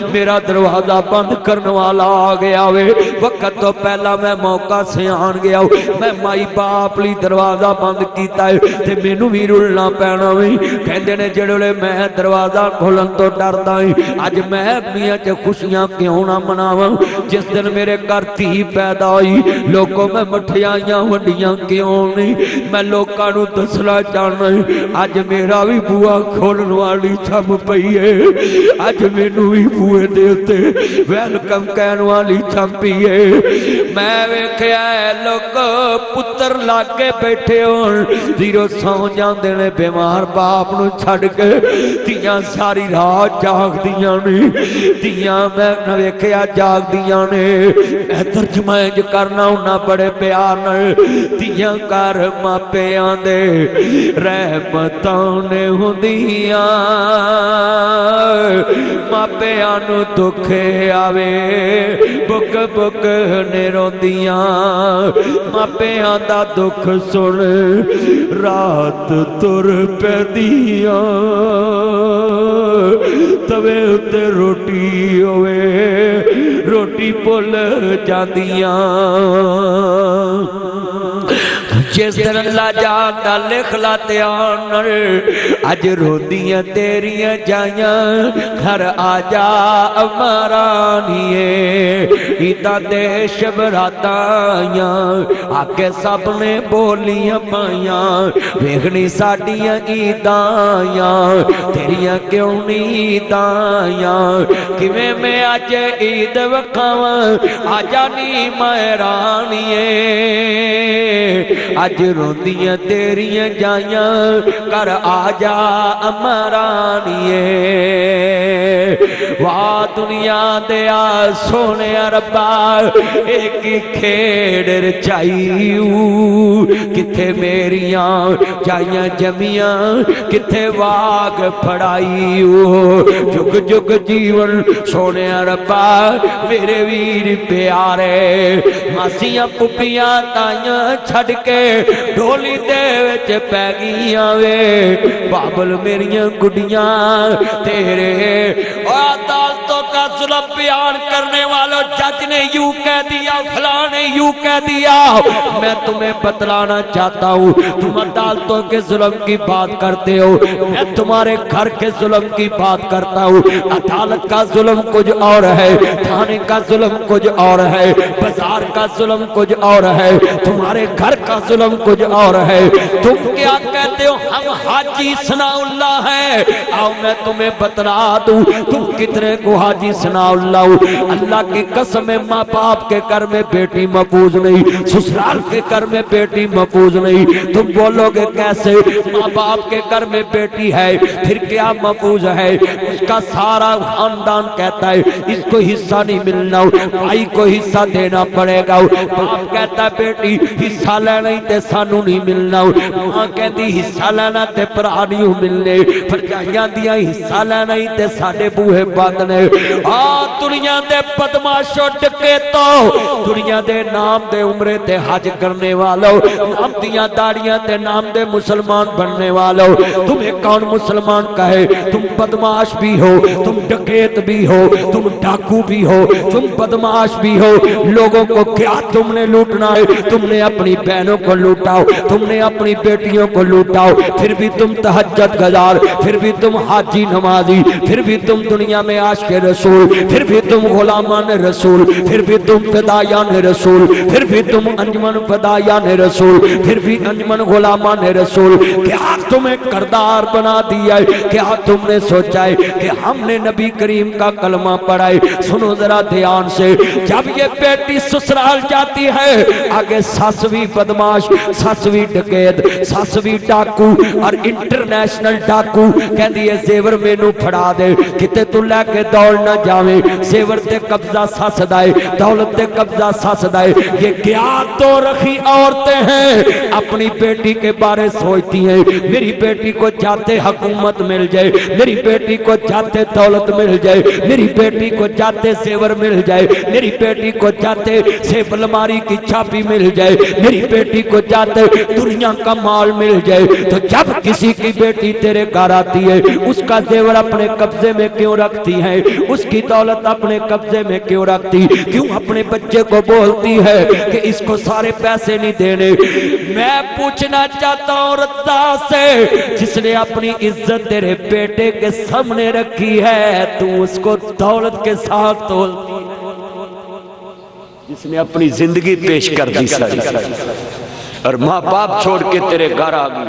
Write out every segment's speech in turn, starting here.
میرا دروازہ بند کرنے والا آ گیا وے وقت تو پہلا میں موقع سے آن گیا میں مائی باپ لی دروازہ بند کیتا ہے تے مینوں بھی رلنا پینا وے کہندے نے جڑے میں دروازہ کھولن تو ڈردا ہوں اج میں میاں تے خوشیاں کیوں نہ مناواں جس دن میرے گھر تھی پیدا ہوئی لوگوں میں مٹھیاں ونڈیاں کیوں نہیں میں لوکاں نوں دسنا چاہنا اج میرا بھی بوا کھولن والی چھم پئی ہے اج مینوں بھی بوئے دیتے ویلکم کہن والی چھمپی ہے میں ویکھیا ہے لوگ پتر لاگے بیٹھے ہون زیرو سو جاندے نے بیمار باپ نو چھڑ کے تیاں ساری رات جاگ دیاں نے تیاں میں ویکھیا جاگ دیاں نے اے ترجمہ انج کرنا ہونا بڑے پیار نال تیاں کر ماپیاں دے رحمتاں نے ہوندیاں ماپیاں نو دکھے آوے بک بک نے روندیاں ماپیاں دا دکھ سن رات تر پیندیاں توے اتے روٹی ہوئے روٹی پل جاندیاں جس دن اللہ جاندہ لکھ لاتے آنر اج روندیاں تیریاں جائیاں گھر آجا امارانیے ایتا دیش براتائیاں آکے سب نے بولیاں پائیاں ویگنی ساڑیاں ایدائیاں تیریاں کیوں نہیں ایدائیاں کیویں میں آج عید وکھاواں آجا نی مہرانیے اج روندیاں تیریاں جائیاں کر آجا امارانیے واہ دنیا دیا سونے ربا ایک کھیڑ رچائیو کتھے میریاں جائیاں جمیاں کتھے واگ پھڑائیو جگ جگ جیون سونے ربا میرے ویر پیارے ماسیاں پپیاں تائیاں چھڑ کے ڈھولی دے وچ پہ گیاں وے بابل میریاں گڈیاں تیرے عدالتوں کا ظلم بیان کرنے والوں جج نے یوں کہہ دیا فلاں نے یوں کہہ دیا میں تمہیں بتلانا چاہتا ہوں تم عدالتوں کے ظلم کی بات کرتے ہو میں تمہارے گھر کے ظلم کی بات کرتا ہوں عدالت کا ظلم کچھ اور ہے تھانے کا ظلم کچھ اور ہے بازار کا ظلم کچھ اور ہے تمہارے گھر کا ظلم کچھ اور ہے تم کیا کہتے ہو ہم حاجی ثناء اللہ ہیں آؤ میں تمہیں بتلا دوں تم کتنے کو حاجی ثناء اللہ ہو اللہ کی قسم ماں باپ کے گھر میں بیٹی محفوظ نہیں سسرال کے گھر میں بیٹی محفوظ نہیں تم بولو گے کیسے ماں باپ کے گھر میں بیٹی ہے پھر کیا محفوظ ہے اس کا سارا خاندان کہتا ہے اس کو حصہ نہیں ملنا بھائی کو حصہ دینا پڑے گا باپ کہتا ہے بیٹی حصہ لینا ہی تے سانو نہیں ملنا ماں کہتی حصہ لینا تے پرانیوں ملنے پرجائیاں دیا حصہ لینا ہی تے ساڑے بوہے باندنے دنیا دے بدماشو ڈکے تو دنیا دے نام دے عمرے تے حج کرنے والوں نام دیا داڑیاں تے نام دے مسلمان بننے والوں تمہیں کون مسلمان کہے تم بدماش بھی ہو تم ڈکیت بھی ہو تم ڈاکو بھی ہو تم بدماش بھی ہو لوگوں کو کیا تم نے لوٹنا ہے تم نے اپنی بہنوں کو لوٹاؤ تم نے اپنی بیٹیوں کو لوٹاؤ پھر بھی تم تہجد گزار پھر بھی تم حاجی نمازی پھر بھی تم دنیا میں عاشق رسول پھر بھی تم غلامان رسول پھر بھی تم فدایان رسول پھر بھی تم انجمن فدایان رسول پھر بھی انجمن غلامان رسول کیا تمہیں کردار بنا دیا ہے کیا تم نے سوچا ہے کہ ہم نے نبی کریم کا کلمہ پڑھا ہے سنو ذرا دھیان سے جب یہ بیٹی سسرال جاتی ہے آگے ساسوی بدماش ساسوی ڈکیت ساسوی ڈاکو اور انٹرنیشنل ڈاکو کہہ دیئے زیور مینو پھڑا دے کتے تو لے کے دوڑ نہ جاویں زیور تے قبضہ ساس دائے دولت تے قبضہ ساس دائے یہ کیا تو رکھی عورتیں ہیں اپنی بیٹی کے بارے سوچتی ہیں میری بیٹی کو جاتے حکومت مل جائے میری بیٹی کو جاتے دولت مل جائے میری بیٹی کو جاتے زیور مل جائے میری بیٹی کو جاتے سیف الماری کی چھاپی مل جائے میری بیٹی کو جاتے دنیا کا مال مل جائے تو جب کسی کی بیٹی تیرے گھر آتی ہے اس کا زیور اپنے قبضے میں کیوں رکھتی ہے, اس کی دولت اپنے قبضے میں کیوں رکھتی, کیوں اپنے بچے کو بولتی ہے کہ اس کو سارے پیسے نہیں دینے. میں پوچھنا چاہتا ہوں رضا سے, جس نے اپنی عزت تیرے بیٹے کے سامنے رکھی ہے تو اس کو دولت کے ساتھ تولتی ہے, جس نے اپنی زندگی پیش کر دی ساری اور ماں باپ چھوڑ کے تیرے گھر آ گئی.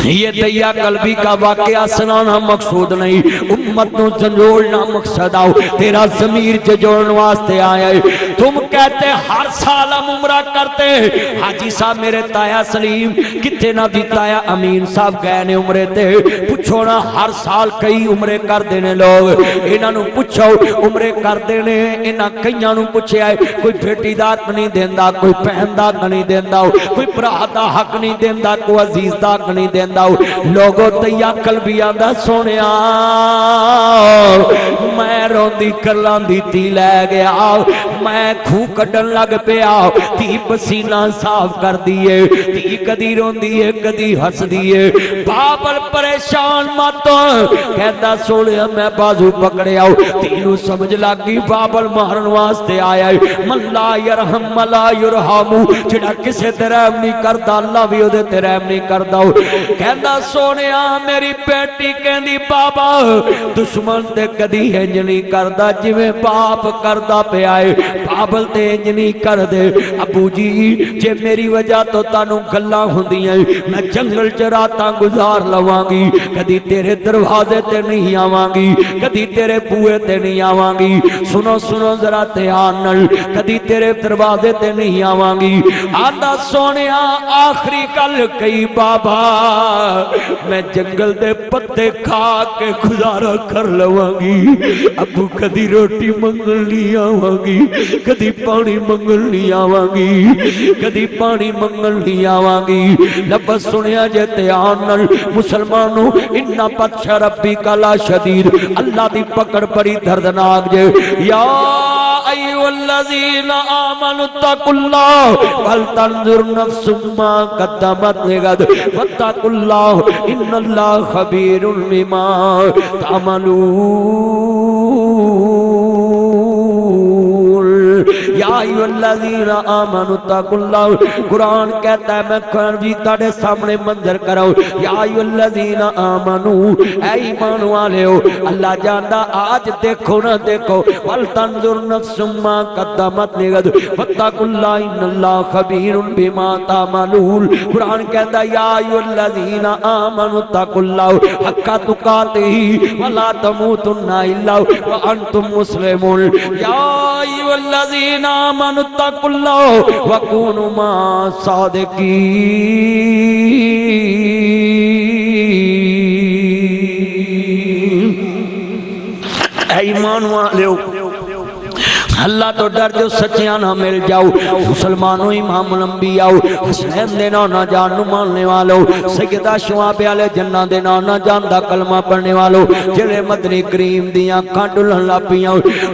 یہ دیا قلبی کا واقعہ سنانا مقصود نہیں, امت نو جنجوڑنا مقصد آؤ, تیرا ضمیر جوڑن واسطے آیا ہے. تم کہتے ہر سال ہم عمرہ کرتے, حاجی صاحب میرے تایا سلیم کتے نہ دی تایا امین صاحب گئے نے عمرے تے, پوچھو نا ہر سال کئی عمرے کر دینے لوگ, انہاں نو پوچھو عمرے کر دینے, انہاں کئیاں نو پوچھے آئے کوئی بیٹی دا حق نہیں دیندا, کوئی بہن دا حق نہیں دیندا, کوئی بھرا دا حق نہیں دیندا, کوئی عزیز دا حق نہیں دیندا. لوگوں تیا قلبی آندا سونیا میں روندی کرلان دی تی لے گیا, میں کھو کڈن لگ پیا, تی پسینہ صاف کر دیئے, تی کدی روندی ہے کدی ہس دیئے. بابل پریشان مت کہتا سونیا میں بازو پکڑے آؤ, تینو سمجھ لگی بابل مارن واسطے آیا ہے. من لا یرحم ملا یرحمو, جڑا کسے تے رحم نہیں کردا اللہ بھی او دے تے رحم نہیں کردا. کہندا سونیا میری بیٹی کہندی بابا دشمن تے کدی انج نہیں کردا جویں باپ کردا پیا ہے, بابل تے انج نہیں کر دے. ابو جی جے میری وجہ تو تانوں گلاں ہوندیاں میں جنگل چ راتاں گزار لواں گی, کدی تیرے دروازے تے نہیں آواں گی, کدی تیرے بوئے تے نہیں آواں گی. سنو سنو ذرا دھیان نال, کدی تیرے دروازے تے نہیں آواں گی. آندا سونیا آخری گل کئی بابا میں جنگل دے پتے کھا کے گزارا کر لواں گی. ابو کدی روٹی منگل نہیں آواں گی, کدی پانی منگل نہیں آواں گی, کدی پانی منگل نہیں آواں گی. لفظ سنیا جے دھیان نال مسلمانوں, انہا بطش ربی کا لا شدید, اللہ دی پکڑ بڑی دردناک جے. یا ایو الذین آمنوا اتقوا اللہ ولتنظر نفس ما قدمت لغد واتقوا اللہ ان اللہ خبیر بما تعملون. یا ایو الذین آمنوا اتقوا اللہ, قرآن کہتا ہے میں کھڑی تاڑے سامنے منظر کراؤ. یا ایو الذین آمنوا, اے ایمان والے ہو, اللہ جاندہ آج دیکھو نہ دیکھو, ولتنظر نفس ما قدمت لغد واتقوا اللہ ان اللہ خبیر بما تعملون. قرآن کہتا ہے یا ایو الذین آمنوا اتقوا اللہ حق تقاتہ ولا تموتن الا وانتم مسلمون. یا ایو الذین آمنوا اتقوا اللہ وکونوا مع الصادقین. اے ایمان والو اللہ تو ڈر جو سچیاں نہ مل جاؤ. مسلمانوں امام الانبیاء حسین دے نانا جان نو ماننے والو, سیدہ شعاب علیہ جنہ دے نانا جان دا کلمہ پڑھنے والو, جلے مدنی کریم دیاں کانڈلن لاپیاں.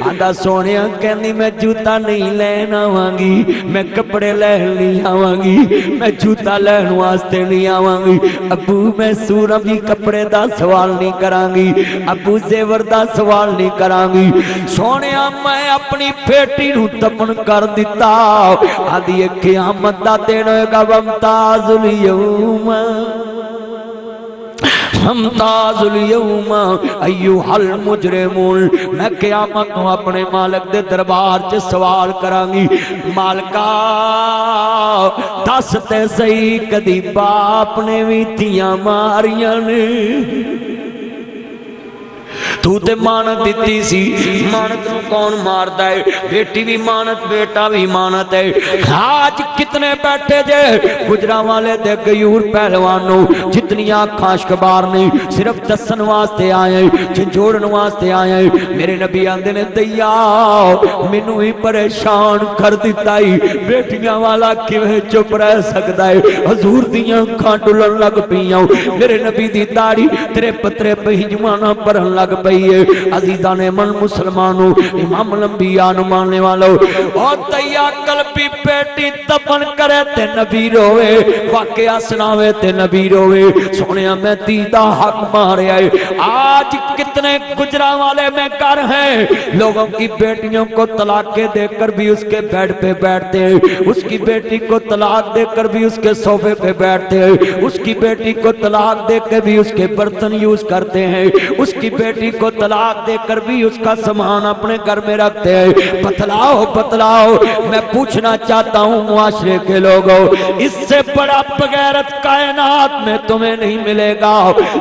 آندا سونیا کہندی میں جوتا نہیں لین آواں گی, میں کپڑے لین نہیں آواں گی, میں جوتا لین واسطے نہیں آواں گی. ابو میں سورم جی کپڑے دا سوال نہیں کراں گی, ابو زیور دا سوال نہیں کراں گی. سونیا میں اپنی بیٹی نو دفن کر دیتا, آدھی قیامت دا دن ہوئے گا وامتاز الیوم ہمتاز الیوم ایوہ المجرمون. میں قیامت نو اپنے مالک دے دربار چے سوال کرانگی, مالکا دس تے صحیح کدی باپ نے بھی تیاں ماریاں نے, تو تے مانت دیتی سی, مانت نو کون ماردا ہے, بیٹی بھی مانت بیٹا بھی مانت ہے. آج کتنے بیٹھے جے گجرا والے دے غیور پہلوانوں, جتنی آنکھاں اشکبار نہیں, صرف دسن واسطے آئے ہیں, جھنجوڑن واسطے آئے ہیں. میرے نبی آندے نے دیا مینوں ہی پریشان کر دیتا ہی, بیٹیاں والا کیویں چپ رہ سکدا ہے. حضور دیاں آنکھاں ڈلن لگ پیاں, میرے نبی دی داڑھی تیرے پترے پہ جمانہ پرن لگ پئی. رہی ہے عزیزان من مسلمانوں امام الانبیاء نو ماننے والوں اور تیا قلبی بیٹی دفن کرے تے نبی روے واقعہ سناوے تے نبی روے سونیا میں دیدہ حق مارے آئے آج کتنے گجرا والے میں کر ہیں لوگوں کی بیٹیوں کو طلاق دے کر بھی اس کے بیڈ پہ بیٹھتے ہیں اس کی بیٹی کو طلاق دے کر بھی اس کے صوفے پہ بیٹھتے ہیں اس کی بیٹی کو طلاق دے کر بھی اس کے برتن یوز کرتے ہیں اس کی بیٹی کو طلاق دے کر بھی اس کا سامان اپنے گھر میں رکھتے ہیں بتلاؤ بتلاؤ میں پوچھنا چاہتا ہوں معاشرے کے لوگوں اس سے بڑا بغیرت کائنات میں تمہیں نہیں ملے گا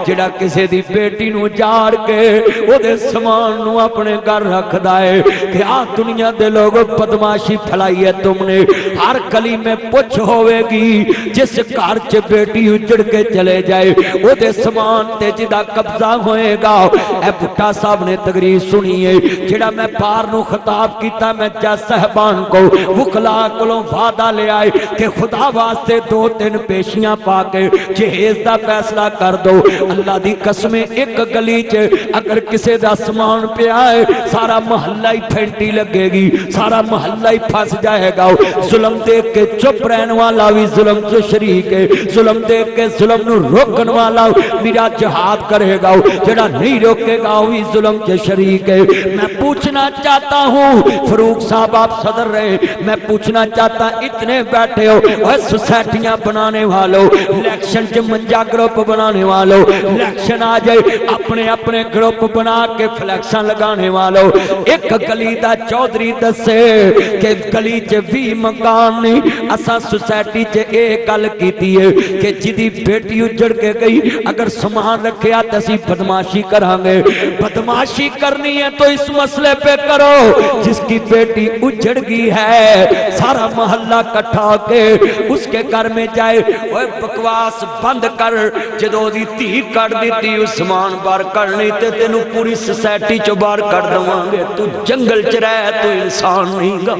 جڑا کسی دی بیٹی نو جار کے او دے سامان نو اپنے گھر رکھ دائے کہ آ دنیا دے لوگوں بدماشی پھلائی ہے تم نے ہر گلی میں پوچھ ہوئے گی جس گھر چ بیٹی اجڑ کے چلے جائے او دے سامان تے جدا قبضہ ہوئے گا اے بھٹا صاحب نے تقریر سنی ہے جڑا میں پار نو خطاب کیتا میں جج صاحبان کو وکلا کولوں وعدہ لے آئے کہ خدا واسطے 2-3 پیشیاں پا کے جہیز دا فیصلہ کر دو اللہ دی قسمیں ایک گلی چ اگر کسے دا سامان پہ آئے سارا محلہ ہی پھینٹی لگے گی سارا محلہ ہی پھنس جائے گا ظلم دیکھ کے چپ رہن والا بھی ظلم سے شریک ہے ظلم دیکھ کے ظلم نو روکن والا میرا جہاد کرے گا جڑا نہیں روکے گا وہی ظلم سے شریک ہے میں پوچھنا چاہتا ہوں فروخ صاحب آپ صدر رہے میں پوچھنا چاہتا اتنے بیٹھے ہو اور سوسائٹیاں بنانے والوں الیکشن چ منجا گروپ بنانے والوں الیکشن آ جائے اپنے اپنے گروپ بنا کے فلیکشن لگانے والوں ایک گلی دا چودھری دسے کہ گلی چ 20 مکان نہیں اساں سوسائٹی چ ایک گل کیتی ہے کہ جدی بیٹی اجڑ کے گئی اگر سامان رکھیا تے اسی بدماشی کران گے بدماشی کرنی ہے تو اس مسئلے پہ کرو جس کی بیٹی اجڑ گئی ہے سارا محلہ کٹھا کے اس کے گھر میں جائے اوے بکواس بند کر جدو دی تھی کر دیتی اس سامان بار کرنی تے تینو پوری سوسائٹی چو بار کر دواں گے تو جنگل چ رہ تو انسان نہیں گا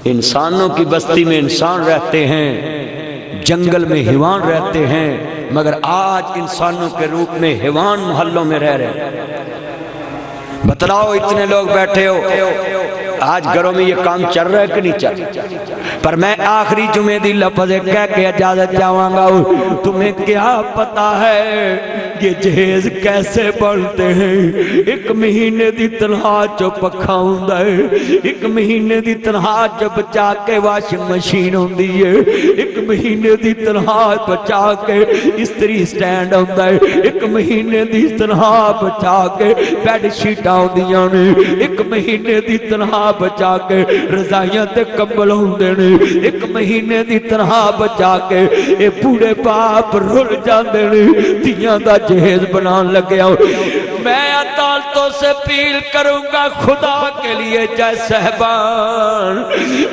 انسانوں کی بستی میں انسان رہتے ہیں جنگل میں حیوان رہتے ہیں مگر آج انسانوں کے روپ میں حیوان محلوں میں رہ رہے بتلاؤ اتنے لوگ بیٹھے ہو آج گھروں میں یہ کام چل رہا ہے کہ نہیں چل پر میں آخری جمعے دی لفظ کہہ کے اجازت چاہواں گا تمہیں کیا پتا ہے یہ جہیز کیسے بڑھتے ہیں 1 مہینے دی تنہا چو پکھا ہوندا ہے 1 مہینے دی تنہا چو بچا کے واشنگ مشین ہوندی ہے 1 مہینے دی تنہا بچا کے استری سٹینڈ ہوندا ہے 1 مہینے دی تنہا بچا کے بیڈ شیٹاں ہوندیاں نے 1 مہینے دی تنہا بچا کے رضائیاں تے کمبل ہوندے نے 1 مہینے دی تنہا بچا کے اے بوڑھے باپ رول جاندے نے دھیاں دا جہیز بنان لگیا میں عدالتوں سے اپیل کروں گا خدا کے لیے جج صاحبان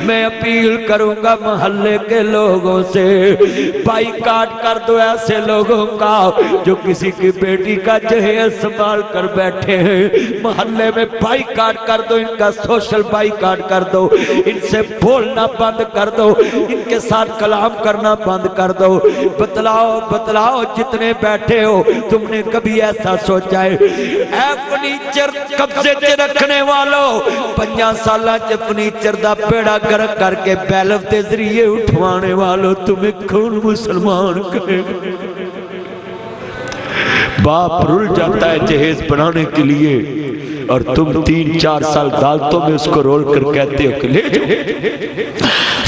میں اپیل کروں گا محلے کے لوگوں سے بائیکاٹ کر دو ایسے لوگوں کا جو کسی کی بیٹی کا جہیز سنبھال کر بیٹھے ہیں محلے میں بائیکاٹ کر دو ان کا سوشل بائیکاٹ کر دو ان سے بولنا بند کر دو ان کے ساتھ کلام کرنا بند کر دو بتلاؤ بتلاؤ جتنے بیٹھے ہو تم نے کبھی ایسا سوچا ہے اے فرنیچر قبضے چ رکھنے والوں 5 سالاں چ فرنیچر دا پیڑا گرک کر کے بیلف دے ذریعے اٹھوانے والوں تمہیں کون مسلمان کہے باپ رول جاتا ہے جہیز بنانے کے لیے اور تم 3-4 سال عدالتوں میں اس کو رول کر کہتے ہو کہ لے جاؤ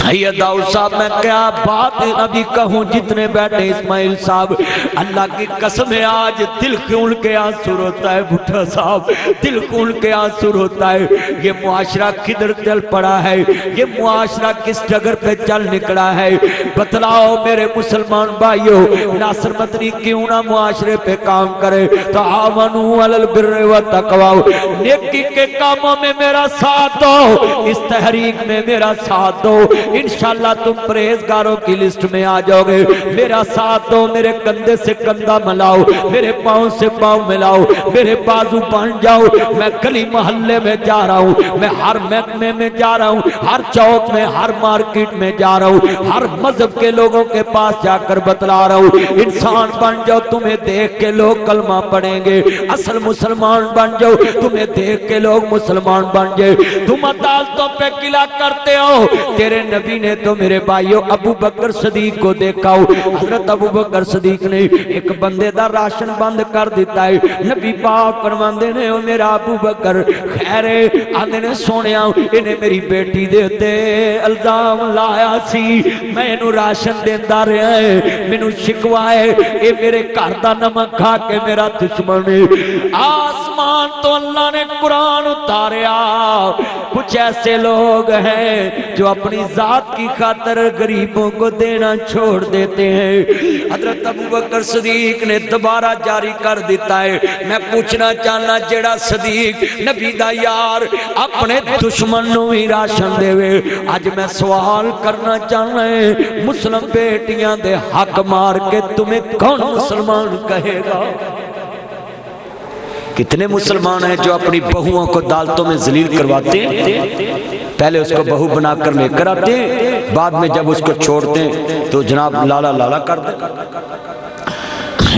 سید داؤد صاحب میں کیا بات ابھی کہوں جتنے بیٹھے اسماعیل صاحب اللہ کی قسم ہے آج دل کھول کے آنسو روتا ہے بھٹا صاحب دل کھول کے آنسو روتا ہے یہ معاشرہ کدھر چل پڑا ہے یہ معاشرہ کس جگر پہ چل نکلا ہے بتلاؤ میرے مسلمان بھائیو ناصر مدنی کیوں نہ معاشرے پہ کام کرے تعاونوا علی البر والتقوی نیکی کے کاموں میں میرا ساتھ دو، اس تحریک میں میرا ساتھ دو، انشاءاللہ تم پرہیزگاروں کی لسٹ میں آ جاؤ گے۔ میرا ساتھ دو، میرے کندھے سے کندھا ملاؤ، میرے پاؤں سے پاؤں ملاؤ، میرے بازو بن جاؤ۔ میں گلی محلے میں جا رہا ہوں، میں ہر محکمے میں جا رہا ہوں، ہر چوک میں، ہر مارکیٹ میں جا رہا ہوں، ہر مذہب کے لوگوں کے پاس جا کر بتلا رہا ہوں، انسان بن جاؤ، تمہیں دیکھ کے لوگ کلمہ پڑھیں گے، اصل مسلمان بن جاؤ، تمہیں دیکھ کے لوگ مسلمان بن جائے۔ تم عدالتوں پہ قلعہ کرتے ہو، تیرے نبی نے تو میرے بھائیو ابو بکر صدیق کو دیکھا ہو، حضرت ابو بکر صدیق نے ایک بندے دا راشن بند کر دیتا ہے، نبی پاک فرماندے نے او میرا ابو بکر خیر آندے نے سونیا انہیں میری بیٹی دیتے الزام لایا سی، میں انہوں راشن دیندہ رہا ہے، مینوں شکوا ہے، اے میرے گھر دا نمک کھا کے میرا دشمن ہے۔ آسمان تو اللہ نے قرآن اتاریا، کچھ ایسے لوگ ہیں جو اپنی ذات کی خاطر غریبوں کو دینا چھوڑ دیتے ہیں۔ حضرت ابو بکر صدیق نے دوبارہ جاری کر دیتا ہے، میں پوچھنا چاہنا جیڑا صدیق نبی دا یار اپنے دشمن نو ہی راشن دے وے، آج میں سوال کرنا چاہنا ہے مسلم بیٹیاں دے حق مار کے تمہیں کون مسلمان کہے گا؟ کتنے مسلمان ہیں جو اپنی بہووں کو عدالتوں میں ذلیل کرواتے ہیں، پہلے اس کو بہو بنا کر لے کر آتے ہیں، بعد میں جب اس کو چھوڑتے ہیں تو جناب لالا لالا کر دیں۔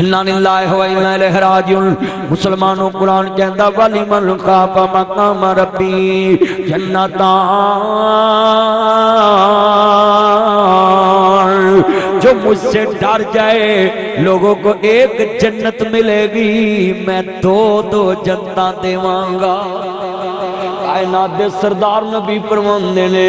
اِنَّا لِلَّهِ وَإِنَّا إِلَيْهِ رَاجِعُونَ۔ مسلمانوں قرآن کہندا وَلِمَنْ خَافَ مَقَامَ رَبِّهِ جَنَّتَانِ، جو مجھ سے ڈر جائے لوگوں کو ایک جنت ملے گی، میں دو جنتاں دیواں گا۔ کائنات دے سردار نبی فرماندے نے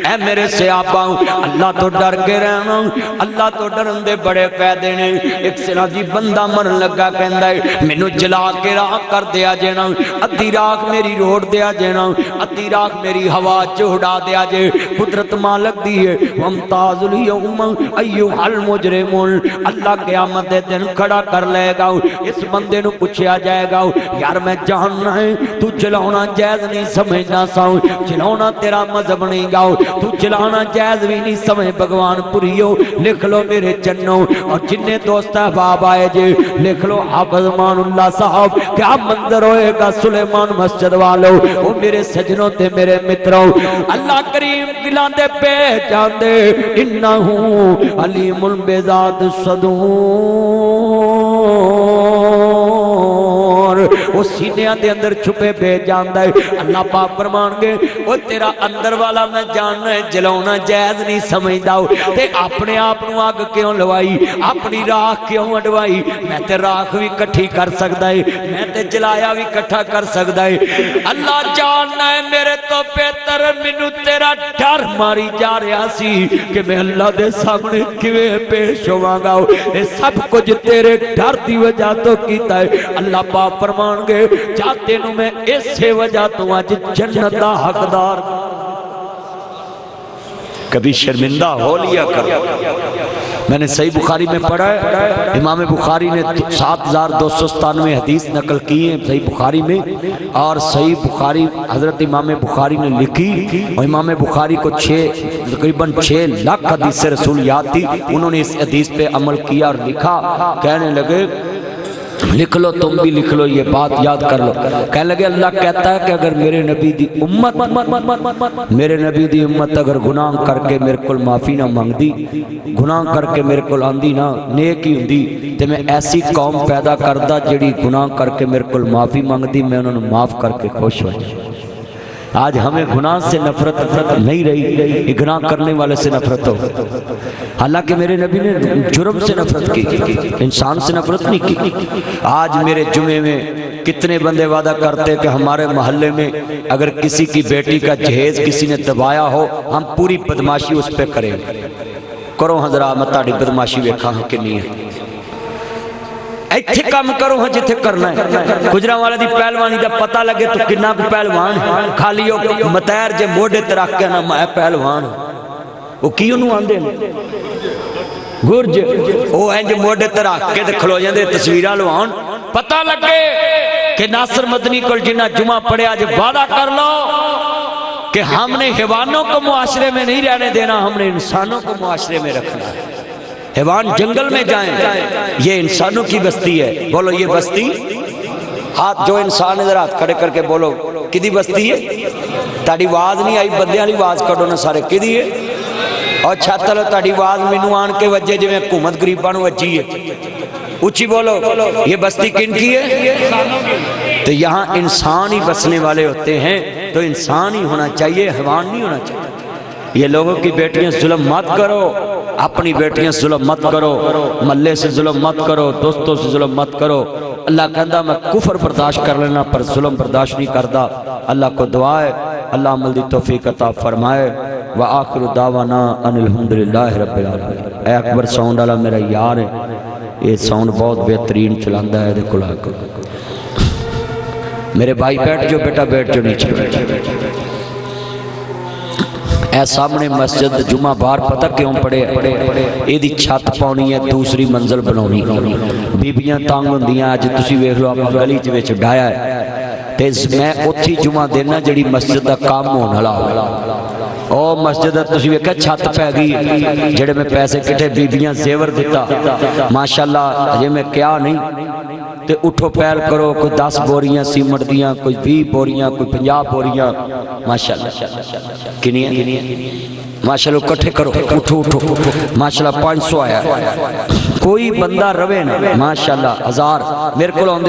اے میرے صحابہ اللہ تو ڈر کے رہنا، اللہ تو ڈرن دے بڑے فائدے نے۔ ایک سنا جی بندہ مرن لگا کہندا ہے مینوں جلا کے راہ کر دیا جینا، ادھی راہ میری روڑ دیا جینا، ادھی راہ میری ہوا چ اڑا دیا جے، قدرت مالک دی ہے۔ وامتاز الیوم ایھا المجرمون، اللہ قیامت دے دن کھڑا کر لے گا، اس بندے نو پوچھا جائے گا یار میں جاننا ہے تو چلانا جائز نہیں سمجھنا ساؤں، چلانا تیرا مذہب نہیں گاؤ، تو چلانا جائز بھی نہیں سمجھ بھگوان پوریو، لکھ لو میرے چنوں۔ اور جنہیں دوست احباب آئے جے لکھ لو حافظ مان اللہ صاحب، کیا منظر ہوئے گا سلیمان مسجد والو، وہ میرے سجنوں تے میرے متروں، اللہ کریم دلاں دے پہ جاندے انہوں علیم بذات الصدور، وہ سینیاں دے اندر چھپے بے جاندہ ہے۔ اللہ پاک فرمان گے وہ تیرا اندر والا میں جاننا ہے، جلاؤنا جائز نہیں سمجھدا تے اپنے آپ نو آگ کیوں لوائی، اپنی راکھ کیوں اڈوائی؟ میں تے راکھ بھی کٹھی کر سکدا ہے، میں تے جلایا بھی کٹھا کر سکدا ہے۔ اللہ جاننا ہے میرے تو بہتر مینوں تیرا ڈر ماری جا رہا سی کہ میں اللہ دے سامنے کیویں پیش ہوواں گا، اے سب کچھ تیرے ڈر دی وجہ تو کیتا ہے۔ اللہ پاک فرمان گے جاتے نو میں اسے وجہ تو آج جنت دا حقدار، کبھی شرمندہ ہو لیا کر۔ میں نے صحیح بخاری میں پڑھا ہے، امام بخاری نے 7297 حدیث نقل کی ہیں صحیح بخاری میں، اور صحیح بخاری حضرت امام بخاری نے لکھی، اور امام بخاری کو تقریباً 6 لاکھ حدیث رسول یاد تھی، انہوں نے اس حدیث پہ عمل کیا اور لکھا، کہنے لگے لکھ لو تم بھی لکھ لو یہ بات یاد کر لو، کہنے لگے اللہ کہتا ہے کہ اگر میرے نبی دی امت اگر گناہ کر کے میرے کل معافی نہ مانگ دی، گناہ کر کے میرے کل آندی نہ نیک ہی ہوندی تے میں ایسی قوم پیدا کردہ جڑی گناہ کر کے میرے کل معافی مانگ دی، میں انہوں نے معاف کر کے خوش ہو جائے۔ آج ہمیں گناہ سے نفرت نہیں رہی، گناہ کرنے والے سے نفرت ہو، حالانکہ میرے نبی نے جرم سے نفرت کی، انسان سے نفرت نہیں کی۔ آج میرے جمعے میں کتنے بندے وعدہ کرتے کہ ہمارے محلے میں اگر کسی کی بیٹی کا جہیز کسی نے دبایا ہو ہم پوری بدماشی اس پہ کریں، کرو حضرات میں تاڑی بدماشی ویکھا ہوں کہ نہیں ہے، ایتھے کام کرو ہاں جتھے کرنا ہے۔ گجرہ والا دی پہلوانی دا پتہ لگے تو کنہ کو پہلوان خالی ہو متیر جے موڑے ترک کے نا میں پہلوان، وہ کیوں نو آندے گرج وہ ہیں جو موڑے ترک کے کھلو جاندے تصویرہ لوان، پتہ لگے کہ ناصر مدنی کو جنہ جمعہ پڑھے آج وعدہ کر لو کہ ہم نے حیوانوں کو معاشرے میں نہیں رہنے دینا، ہم نے انسانوں کو معاشرے میں رکھنا ہے۔ حیوان جنگل میں جائیں، یہ انسانوں کی بستی ہے، بولو یہ بستی، ہاتھ جو انسان ادھر ہاتھ کھڑے کر کے بولو کدی بستی ہے؟ تاڑی آواز نہیں آئی، بندے والی آواز کڈو نہ سارے، کدی ہے؟ اور چھت لو تاڑی آواز مینوں آن کے وجے جویں حکومت غریباں نوں وجی ہے، اونچی بولو یہ بستی کن کی ہے؟ تو یہاں انسان ہی بسنے والے ہوتے ہیں، تو انسان ہی ہونا چاہیے، حیوان نہیں ہونا چاہیے۔ یہ لوگوں کی بیٹیاں ظلم مت کرو، اپنی بیٹیاں ظلم مت کرو، ملے سے ظلم مت کرو، دوستوں سے ظلم مت کرو۔ اللہ کہندا میں کفر برداشت کر لینا پر ظلم برداشت نہیں کردا۔ اللہ کو دعا ہے اللہ عمل دی توفیق عطا فرمائے۔ وآخر دعوانا ان الحمدللہ رب العالمین۔ اے اکبر ساؤنڈ والا میرا یار ہے، یہ ساؤنڈ بہت بہترین چلاندا ہے، دیکھو لا کر میرے بھائی بیٹھ جو بیٹا، بیٹھ جو نیچے بیٹھ۔ اے سامنے مسجد جمعہ بار پتہ کیوں پڑے اے دی چھت پاؤنی ہے، دوسری منزل بناونی، بیبیاں تانگ ہوندیاں، اج تسی ویکھ لو اپنا گلی چ وچ ڈایا ہے تے میں اوتھی جمعہ دینا جڑی مسجد دا کام ہون والا او مسجد تسی ویکھیا چھت پے گئی، جڑے میں پیسے کٹھے بیبیاں زیور دیتا ماشاءاللہ، اجے میں کیا نہیں تے اٹھو پیر کرو، کوئی 10 بوریاں سیمنٹ دیاں، کوئی 20 بوریاں، کوئی 50 بوریاں، ماشاءاللہ کنیاں ماشاءاللہ کٹھے کرو، اٹھو اٹھو ماشاءاللہ 500 آیا، کوئی بندہ روے نا ماشاءاللہ 1000 میرے کو